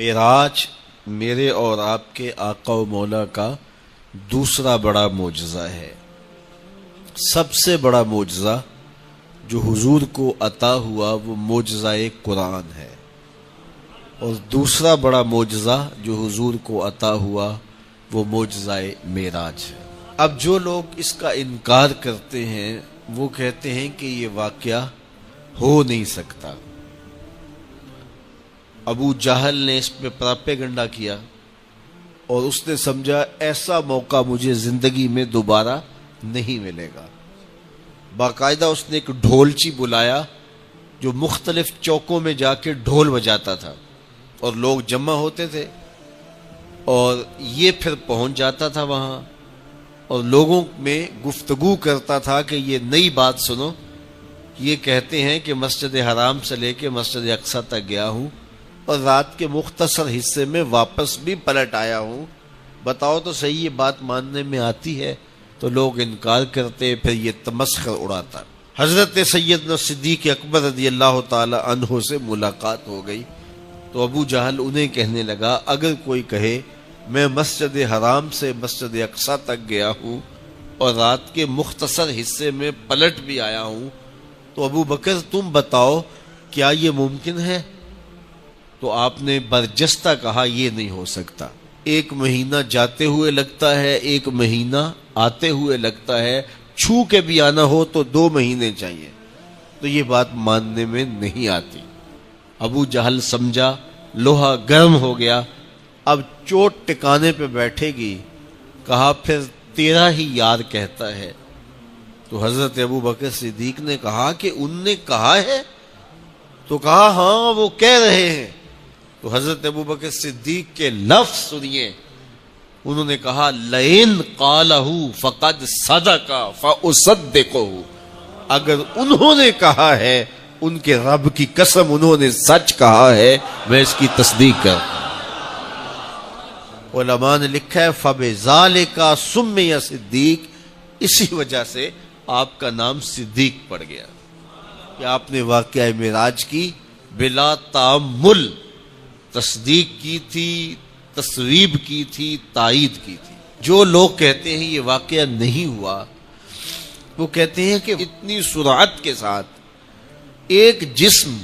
معراج میرے اور آپ کے آقا و مولا کا دوسرا بڑا معجزہ ہے۔ سب سے بڑا معجزہ جو حضور کو عطا ہوا وہ معجزہ قرآن ہے، اور دوسرا بڑا معجزہ جو حضور کو عطا ہوا وہ معجزہ معراج ہے۔ اب جو لوگ اس کا انکار کرتے ہیں وہ کہتے ہیں کہ یہ واقعہ ہو نہیں سکتا۔ ابو جہل نے اس پہ پراپیگنڈا کیا اور اس نے سمجھا ایسا موقع مجھے زندگی میں دوبارہ نہیں ملے گا۔ باقاعدہ اس نے ایک ڈھولچی بلایا جو مختلف چوکوں میں جا کے ڈھول بجاتا تھا، اور لوگ جمع ہوتے تھے اور یہ پھر پہنچ جاتا تھا وہاں اور لوگوں میں گفتگو کرتا تھا کہ یہ نئی بات سنو، یہ کہتے ہیں کہ مسجد حرام سے لے کے مسجد اقصی تک گیا ہوں اور رات کے مختصر حصے میں واپس بھی پلٹ آیا ہوں، بتاؤ تو صحیح یہ بات ماننے میں آتی ہے؟ تو لوگ انکار کرتے، پھر یہ تمسخر اڑاتا۔ حضرت سیدنا صدیق اکبر رضی اللہ تعالی عنہ سے ملاقات ہو گئی تو ابو جہل انہیں کہنے لگا اگر کوئی کہے میں مسجد حرام سے مسجد اقصی تک گیا ہوں اور رات کے مختصر حصے میں پلٹ بھی آیا ہوں تو ابو بکر تم بتاؤ کیا یہ ممکن ہے؟ تو آپ نے برجستہ کہا یہ نہیں ہو سکتا، 1 مہینہ جاتے ہوئے لگتا ہے، 1 مہینہ آتے ہوئے لگتا ہے، چھو کے بھی آنا ہو تو 2 مہینے چاہیے، تو یہ بات ماننے میں نہیں آتی۔ ابو جہل سمجھا لوہا گرم ہو گیا، اب چوٹ ٹکانے پہ بیٹھے گی، کہا پھر تیرا ہی یار کہتا ہے۔ تو حضرت ابو بکر صدیق نے کہا کہ ان نے کہا ہے؟ تو کہا ہاں وہ کہہ رہے ہیں۔ تو حضرت ابو بکر صدیق کے لفظ سنیے، انہوں نے کہا لئن قالہ فقد صدق فاصدقہ، اگر انہوں نے کہا ہے ان کے رب کی قسم انہوں نے سچ کہا ہے میں اس کی تصدیق کرتا ہوں۔ علماء نے لکھا ہے فبذالک سمی صدیق، اسی وجہ سے آپ کا نام صدیق پڑ گیا کہ آپ نے واقعہ معراج کی بلا تأمل تصدیق کی تھی، تصویب کی تھی، تائید کی تھی۔ جو لوگ کہتے ہیں یہ واقعہ نہیں ہوا، وہ کہتے ہیں کہ اتنی سرعت کے ساتھ ایک جسم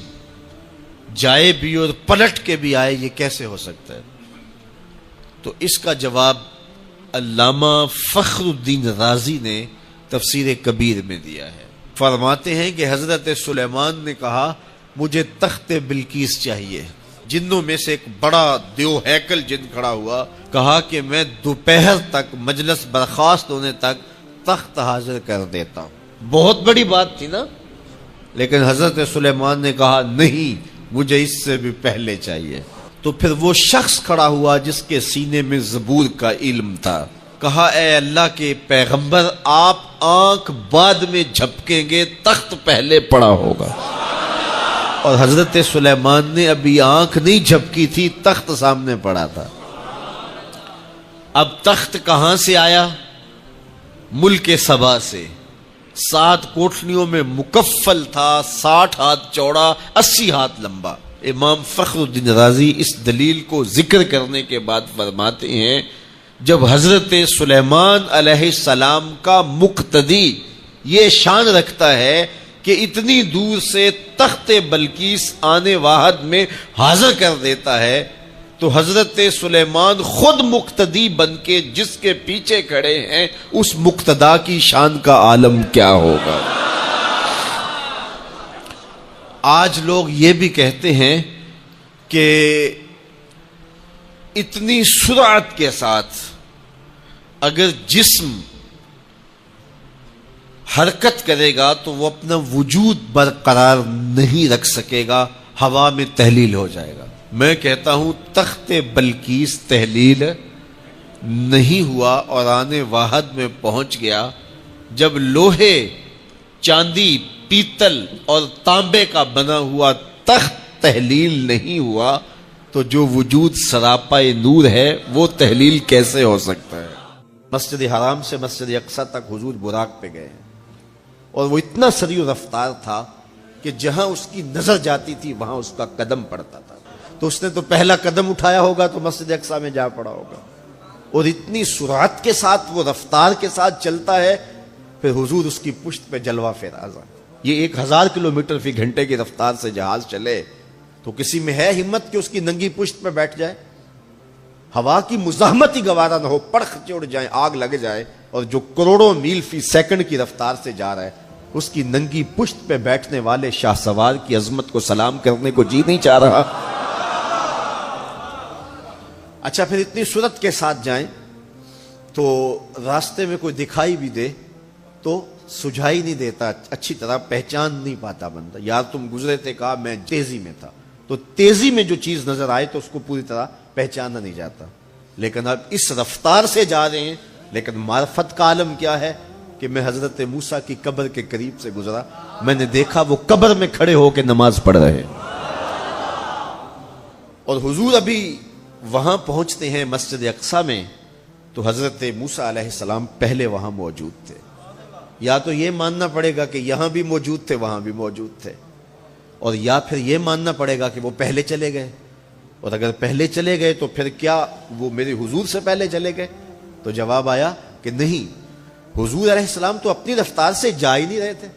جائے بھی اور پلٹ کے بھی آئے یہ کیسے ہو سکتا ہے؟ تو اس کا جواب علامہ فخر الدین رازی نے تفسیر کبیر میں دیا ہے۔ فرماتے ہیں کہ حضرت سلیمان نے کہا مجھے تخت بلقیس چاہیے۔ جنوں میں سے ایک بڑا دیو ہیکل جن کھڑا ہوا، کہا کہ میں دوپہر تک مجلس برخاست ہونے تک تخت حاضر کر دیتا ہوں۔ بہت بڑی بات تھی نا، لیکن حضرت سلیمان نے کہا نہیں مجھے اس سے بھی پہلے چاہیے۔ تو پھر وہ شخص کھڑا ہوا جس کے سینے میں زبور کا علم تھا، کہا اے اللہ کے پیغمبر آپ آنکھ بعد میں جھپکیں گے، تخت پہلے پڑا ہوگا۔ اور حضرت سلیمان نے ابھی آنکھ نہیں جھپکی تھی، تخت سامنے پڑا تھا۔ اب تخت کہاں سے آیا؟ ملک سبا سے، 7 کوٹھلیوں میں مکفل تھا، 60 ہاتھ چوڑا، 80 ہاتھ لمبا۔ امام فخر الدین رازی اس دلیل کو ذکر کرنے کے بعد فرماتے ہیں جب حضرت سلیمان علیہ السلام کا مقتدی یہ شان رکھتا ہے کہ اتنی دور سے تخت بلقیس آنے واحد میں حاضر کر دیتا ہے، تو حضرت سلیمان خود مقتدی بن کے جس کے پیچھے کھڑے ہیں اس مقتدا کی شان کا عالم کیا ہوگا۔ آج لوگ یہ بھی کہتے ہیں کہ اتنی سرعت کے ساتھ اگر جسم حرکت کرے گا تو وہ اپنا وجود برقرار نہیں رکھ سکے گا، ہوا میں تحلیل ہو جائے گا۔ میں کہتا ہوں تخت بلقیس تحلیل نہیں ہوا اور آنے واحد میں پہنچ گیا۔ جب لوہے، چاندی، پیتل اور تانبے کا بنا ہوا تخت تحلیل نہیں ہوا تو جو وجود سراپا نور ہے وہ تحلیل کیسے ہو سکتا ہے؟ مسجد حرام سے مسجد اقصی تک حضور براق پہ گئے اور وہ اتنا سریع رفتار تھا کہ جہاں اس کی نظر جاتی تھی وہاں اس کا قدم پڑتا تھا۔ تو اس نے تو پہلا قدم اٹھایا ہوگا تو مسجد اقصی میں جا پڑا ہوگا. اور اتنی سرعت کے ساتھ وہ رفتار کے ساتھ چلتا ہے, پھر حضور اس کی پشت پہ جلوہ فراز. یہ 1000 کلومیٹر فی گھنٹے کی رفتار سے جہاز چلے تو کسی میں ہے ہمت کہ اس کی ننگی پشت پہ بیٹھ جائے؟ ہوا کی مزاحمت ہی گوارا نہ ہو, پڑخ چڑھ جائیں, آگ لگ جائے, اور جو کروڑوں میل فی سیکنڈ کی رفتار سے جا رہا ہے اس کی ننگی پشت پہ بیٹھنے والے شاہ سوار کی عظمت کو سلام کرنے کو جی نہیں چاہ رہا. اچھا, پھر اتنی سرعت کے ساتھ جائیں تو راستے میں کوئی دکھائی بھی دے تو سجھائی نہیں دیتا, اچھی طرح پہچان نہیں پاتا بندہ. یار تم گزرے تھے, کہا میں تیزی میں تھا, تو تیزی میں جو چیز نظر آئے تو اس کو پوری طرح پہچانا نہیں جاتا. لیکن اب اس رفتار سے جا رہے ہیں, لیکن معرفت کا عالم کیا ہے کہ میں حضرت موسیٰ کی قبر کے قریب سے گزرا, میں نے دیکھا وہ قبر میں کھڑے ہو کے نماز پڑھ رہے ہیں. اور حضور ابھی وہاں پہنچتے ہیں مسجد اقصی میں تو حضرت موسیٰ علیہ السلام پہلے وہاں موجود تھے. یا تو یہ ماننا پڑے گا کہ یہاں بھی موجود تھے, وہاں بھی موجود تھے, اور یا پھر یہ ماننا پڑے گا کہ وہ پہلے چلے گئے. اور اگر پہلے چلے گئے تو پھر کیا وہ میرے حضور سے پہلے چلے گئے؟ تو جواب آیا کہ نہیں, حضور علیہ السلام تو اپنی رفتار سے جا ہی نہیں رہے تھے.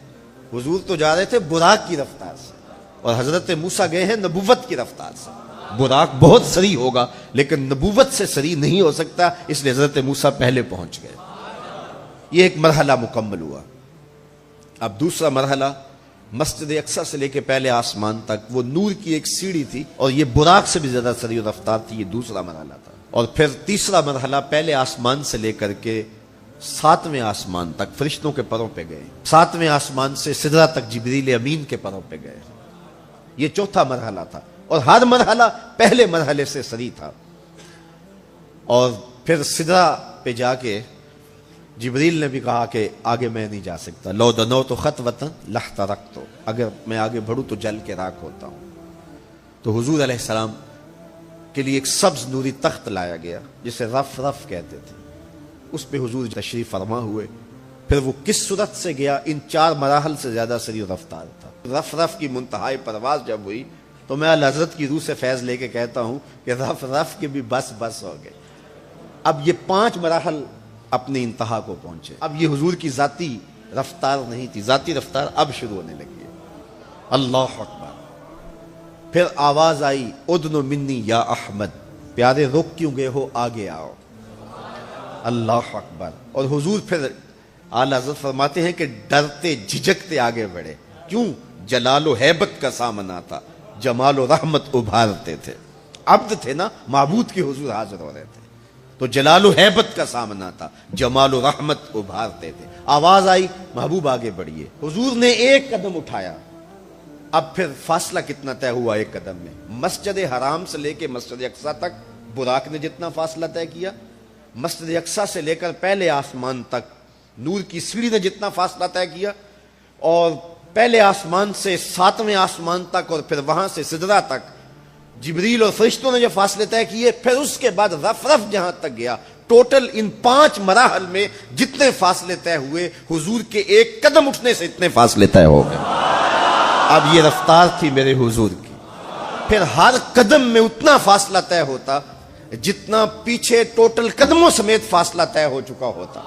حضور تو جا رہے تھے براق کی رفتار سے, اور حضرت موسیٰ گئے ہیں نبوت کی رفتار سے. براق بہت سری ہوگا لیکن نبوت سے سری نہیں ہو سکتا, اس لیے حضرت موسیٰ پہلے پہنچ گئے. یہ ایک مرحلہ مکمل ہوا. اب دوسرا مرحلہ, مسجد اقصی سے لے کے پہلے آسمان تک وہ نور کی ایک سیڑھی تھی, اور یہ براق سے بھی زیادہ سری و رفتار تھی. یہ دوسرا مرحلہ تھا. اور پھر تیسرا مرحلہ, پہلے آسمان سے لے کر کے 7ویں آسمان تک فرشتوں کے پروں پہ گئے. 7ویں آسمان سے سدرہ تک جبریل امین کے پروں پہ گئے. یہ چوتھا مرحلہ تھا, اور ہر مرحلہ پہلے مرحلے سے سری تھا. اور پھر سدرہ پہ جا کے جبریل نے بھی کہا کہ آگے میں نہیں جا سکتا, لو دنوت خطوۃ لاحترقت, اگر میں آگے بڑھوں تو جل کے راکھ ہوتا ہوں. تو حضور علیہ السلام کے لیے ایک سبز نوری تخت لایا گیا جسے رف رف کہتے تھے. اس پہ حضور تشریف فرما ہوئے. پھر وہ کس صورت سے گیا, ان 4 مراحل سے زیادہ سری و رفتار تھا. رف رف کی منتہائی پرواز جب ہوئی تو میں اعلی حضرت کی روح سے فیض لے کے کہتا ہوں کہ رف رف کے بھی بس بس ہو گئے. اب یہ 5 مراحل اپنی انتہا کو پہنچے. اب یہ حضور کی ذاتی رفتار نہیں تھی, ذاتی رفتار اب شروع ہونے لگی ہے. اللہ اکبر. پھر آواز آئی, ادنو منی یا احمد, پیارے رک کیوں گئے ہو, آگے آؤ. اللہ اکبر. اور حضور پھر اعلی حضرت فرماتے ہیں کہ ڈرتے جھجکتے آگے بڑھے. کیوں؟ جلال و ہیبت کا سامنا تھا, جمال و رحمت ابھارتے تھے. عبد تھے نا, معبود کے حضور حاضر ہو رہے تھے, تو جلال و ہیبت کا سامنا تھا, جمال و رحمت ابھارتے تھے. آواز آئی, محبوب آگے بڑھیے. حضور نے ایک قدم اٹھایا. اب پھر فاصلہ کتنا طے ہوا ایک قدم میں؟ مسجد حرام سے لے کے مسجد اقصی تک براق نے جتنا فاصلہ طے کیا, مسجد اقصی سے لے کر پہلے آسمان تک نور کی سیڑھی نے جتنا فاصلہ طے کیا, اور پہلے آسمان سے 7ویں آسمان تک, اور پھر وہاں سے سدرہ تک جبریل اور فرشتوں نے جو فاصلے طے کیے, پھر اس کے بعد رف رف جہاں تک گیا. ٹوٹل ان 5 مراحل میں جتنے فاصلے طے ہوئے, حضور کے ایک قدم اٹھنے سے اتنے فاصلے طے ہو گئے. اب یہ رفتار تھی میرے حضور کی. پھر ہر قدم میں اتنا فاصلہ طے ہوتا جتنا پیچھے ٹوٹل قدموں سمیت فاصلہ طے ہو چکا ہوتا.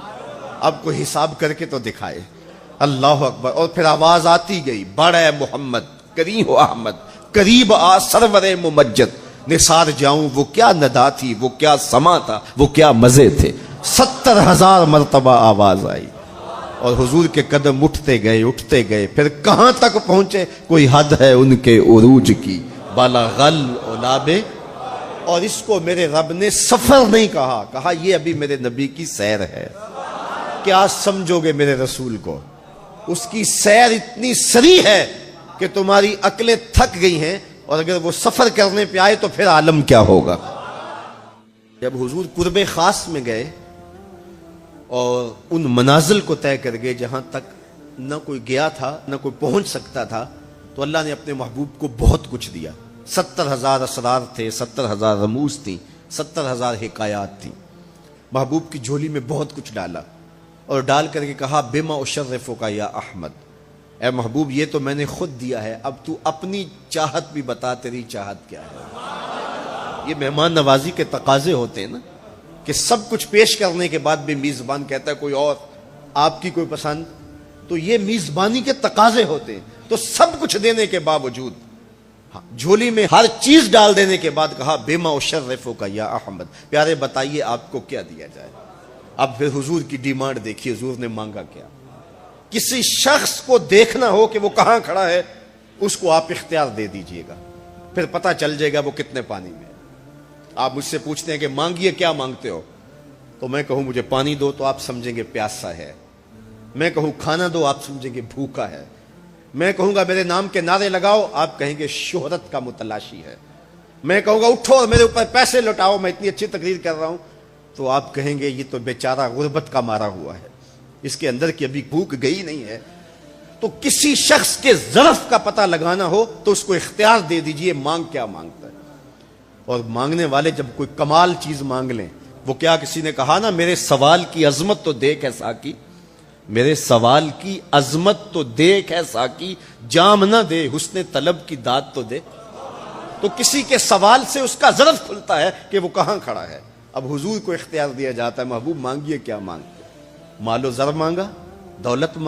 اب کوئی حساب کر کے تو دکھائے. اللہ اکبر. اور پھر آواز آتی گئی, بڑے محمد کریم ہو احمد, قریب آ سرور ممجد, نثار جاؤں وہ کیا ندا تھی, وہ کیا سما تھا, وہ کیا مزے تھے. 70,000 مرتبہ آواز آئی, اور حضور کے قدم اٹھتے گئے. پھر کہاں تک پہنچے, کوئی حد ہے ان کے عروج کی, بالا غل اولابے. اور اس کو میرے رب نے سفر نہیں کہا یہ ابھی میرے نبی کی سیر ہے. کیا سمجھو گے میرے رسول کو, اس کی سیر اتنی سری ہے کہ تمہاری عقلیں تھک گئی ہیں, اور اگر وہ سفر کرنے پہ آئے تو پھر عالم کیا ہوگا. جب حضور قرب خاص میں گئے اور ان منازل کو طے کر گئے جہاں تک نہ کوئی گیا تھا نہ کوئی پہنچ سکتا تھا, تو اللہ نے اپنے محبوب کو بہت کچھ دیا. 70,000 اسرار تھے, 70,000 رموز تھیں, 70,000 حکایات تھیں. محبوب کی جھولی میں بہت کچھ ڈالا, اور ڈال کر کے کہا, بما اشرفک یا احمد, اے محبوب یہ تو میں نے خود دیا ہے, اب تو اپنی چاہت بھی بتا, تیری چاہت کیا ہے. یہ مہمان نوازی کے تقاضے ہوتے ہیں نا، کہ سب کچھ پیش کرنے کے بعد بھی میزبان کہتا ہے کوئی اور آپ کی کوئی پسند، تو یہ میزبانی کے تقاضے ہوتے ہیں۔ تو سب کچھ دینے کے باوجود جھولی میں ہر چیز ڈال دینے کے بعد کہا بما اشرفو کا یا احمد، پیارے بتائیے آپ کو کیا دیا جائے۔ اب پھر حضور کی ڈیمانڈ دیکھیے، حضور نے مانگا کیا۔ کسی شخص کو دیکھنا ہو کہ وہ کہاں کھڑا ہے، اس کو آپ اختیار دے دیجئے گا، پھر پتہ چل جائے گا وہ کتنے پانی میں ہے۔ آپ مجھ سے پوچھتے ہیں کہ مانگیے کیا مانگتے ہو، تو میں کہوں مجھے پانی دو تو آپ سمجھیں گے پیاسا ہے، میں کہوں کھانا دو آپ سمجھیں گے بھوکا ہے، میں کہوں گا میرے نام کے نعرے لگاؤ آپ کہیں گے شہرت کا متلاشی ہے، میں کہوں گا اٹھو اور میرے اوپر پیسے لوٹاؤ میں اتنی اچھی تقریر کر رہا ہوں تو آپ کہیں گے یہ تو بیچارہ غربت کا مارا ہوا ہے، اس کے اندر کی ابھی بھوک گئی نہیں ہے۔ تو کسی شخص کے ظرف کا پتہ لگانا ہو تو اس کو اختیار دے دیجئے مانگ کیا مانگتا ہے۔ اور مانگنے والے جب کوئی کمال چیز مانگ لیں، وہ کیا کسی نے کہا نا میرے سوال کی عظمت تو دیکھ ہے ساقی، میرے سوال کی عظمت تو دیکھ ہے ساقی، جام نہ دے حسن طلب کی داد تو دے۔ تو کسی کے سوال سے اس کا ظرف کھلتا ہے کہ وہ کہاں کھڑا ہے۔ اب حضور کو اختیار دیا جاتا ہے محبوب مانگیے کیا مانگتے، مال و زر مانگا، دولت مانگا،